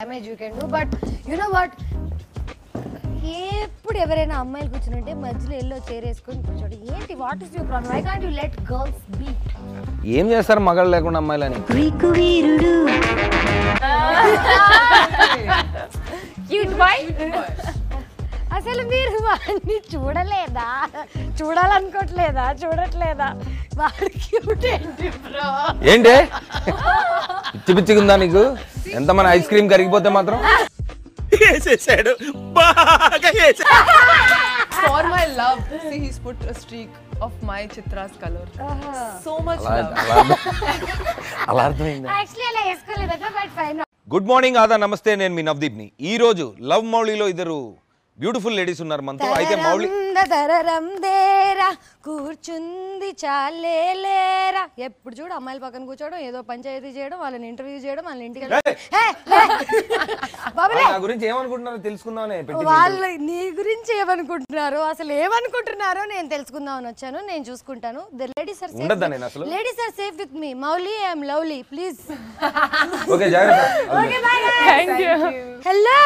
damage you can do, but you know what? ఎప్పుడు ఎవరైనా అమ్మాయిలు కూర్చుంటే మధ్యలో ఎల్లో చైర్ వేసుకొని కూర్చోండి. ఏంటి what is your problem? Why can't you let girls be? ఏం చేస్తారు మగాళ్ళు లేకుండా అమ్మాయిలని? Cute boy. అసలు మీరు వాడిని చూడలేదా? చూడాలనుకోవట్లేదా? చూడట్లేదా? వాడు క్యూట్ ఏంటి బ్రో? ఏంటి పిచ్చి పిచ్చిగుందా నీకు? ఎంతమంది ఐస్ క్రీమ్ కరిగిపోతే మాత్రం వేసేసాడు బాగా వేసాడు. For my love, see he's put a streak of my Chitra's color. So much love. అలా అర్థమైందా? యాక్చువల్లీ అలా వేసుకోలేదట, బట్ ఫైన్. గుడ్ మార్నింగ్ ఆదా, నమస్తే. నేను మీ నవదీప్ ని. ఈ రోజు లవ్ మౌళిలో ఇద్దరు బ్యూటిఫుల్ లేడీస్ ఉన్నారు మనతో. అయితే మౌళి దేరా కూర్చుంది చాలే లేరా. ఎప్పుడు చూడు అమ్మాయిల పక్కన కూర్చోవడం, ఏదో పంచాయతీ చేయడం, వాళ్ళని ఇంటర్వ్యూ చేయడం, వాళ్ళని ఇంటికి నా గురించి ఏమనుకుంటున్నారో తెలుసుకుందామని. వాళ్ళు నీ గురించి ఏమనుకుంటున్నారు, అసలు ఏమనుకుంటున్నారో నేను తెలుసుకుందామని వచ్చాను. నేను చూసుకుంటాను. Ladies are safe with me. Mouli I'm lovely, please. Okay జాగ్రత్త. Okay bye guys. Thank you. Hello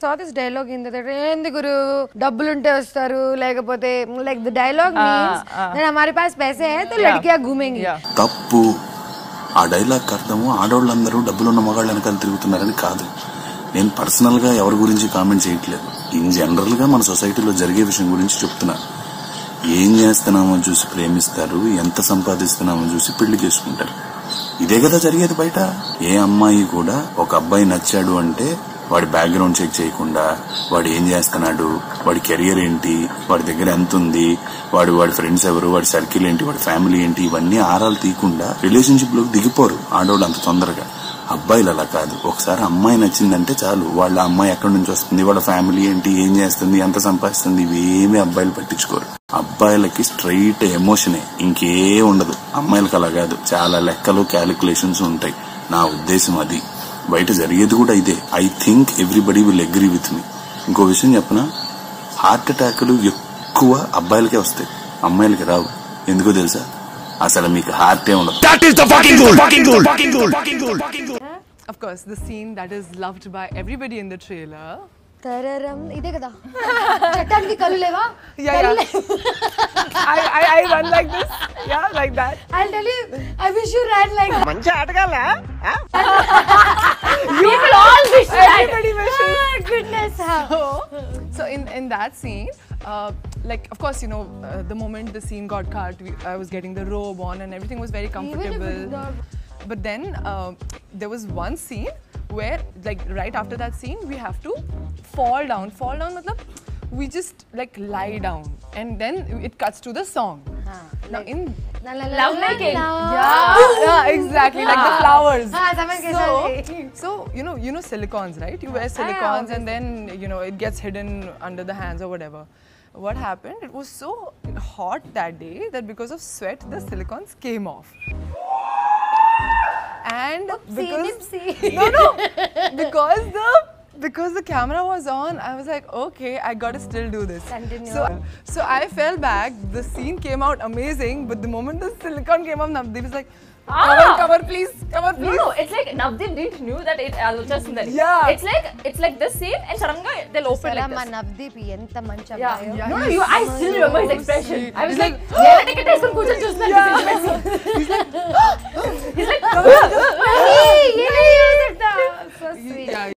so this dialogue ఏంది గురు, డబ్బులుంటే వస్తారు, లేకపోతే లైక్ ద డైలాగ్ మీన్స్ నేను हमारे पास पैसे हैं तो लड़कियां घूमेंगी. తప్పు. ఆ డైలాగ్ అర్థము ఆడవాళ్ళందరూ డబ్బులున్న మగాళ్ళు వెనకాల తిరుగుతున్నారని కాదు. నేను పర్సనల్ గా ఎవరి గురించి కామెంట్ చేయట్లేదు. ఇన్ జనరల్ గా మన సొసైటీలో జరిగే విషయం గురించి చెప్తున్నా. ఏం చేస్తున్నామో చూసి ప్రేమిస్తారు, ఎంత సంపాదిస్తున్నామో చూసి పెళ్లి చేసుకుంటారు. ఇదే కదా జరిగేది బయట. ఏ అమ్మాయి కూడా ఒక అబ్బాయి నచ్చాడు అంటే వాడి బ్యాక్గ్రౌండ్ చెక్ చేయకుండా, వాడు ఏం చేస్తున్నాడు, వాడి కెరియర్ ఏంటి, వాడి దగ్గర ఎంత ఉంది, వాడి ఫ్రెండ్స్ ఎవరు, వాడి సర్కిల్ ఏంటి, వాడి ఫ్యామిలీ ఏంటి, ఇవన్నీ ఆరాలు తీయకుండా రిలేషన్షిప్ లోకి దిగిపోరు ఆడవాళ్ళు అంత తొందరగా. అబ్బాయిలు అలా కాదు. ఒకసారి అమ్మాయి నచ్చిందంటే చాలు, వాళ్ళ అమ్మాయి ఎక్కడి నుంచి వస్తుంది, వాళ్ళ ఫ్యామిలీ ఏంటి, ఏం చేస్తుంది, ఎంత సంపాదిస్తుంది, ఇవేమీ అబ్బాయిలు పట్టించుకోరు. అబ్బాయిలకి స్ట్రైట్ ఎమోషనే, ఇంకే ఉండదు. అమ్మాయిలకు అలా కాదు, చాలా లెక్కలు క్యాలిక్యులేషన్స్ ఉంటాయి. నా ఉద్దేశం అది. బయట జరిగేది కూడా ఇదే. I think everybody will agree with me. ఇంకో విషయం చెప్పనా, హార్ట్ అటాక్లు ఎక్కువ అబ్బాయిలకే వస్తాయి, అమ్మాయిలకి రావు. ఎందుకో తెలుసా? అసలు మీకు హార్టే ఉండదు. Of course, the scene that is loved by everybody in the trailer. తరరం ఇదే కదా, చట్టానికి కళ్ళు లేవా? I run like this. Yeah, like that. I'll tell you, I wish you ran like that. మంచి ఆటగాళ్ళ. People all wish that. Everybody wishes. Oh, goodness. So in that scene, like of course, you know, the moment the scene got cut, I was getting the robe on and everything was very comfortable. But then there was one scene where, like right after that scene, we have to fall down. Fall down matlab we just like lie down, and then it cuts to the song. Now in love making. Yeah, exactly, like the flowers. So you know silicons, right? You wear silicons and then you know it gets hidden under the hands or whatever. What happened? It was so hot that day that because of sweat the silicons came off. And because the camera was on, I was like, okay, I gotta still do this. Continue. So I fell back. The scene came out amazing, but the moment the silicone came up, Navdeep was like, cover please, cover please. No, it's like Navdeep didn't knew that it Alucha Sundari. Yeah. It's like this scene and suddenly they'll open like this. Navdeep ఎంత మంచి Yeah. అబ్బాయి. No, I still remember his expression. Sweet. I was like, yeah, ticket తీసుకొని కూర్చొని చూస్తున్నాను. He's like, Hey, so sweet. Yeah.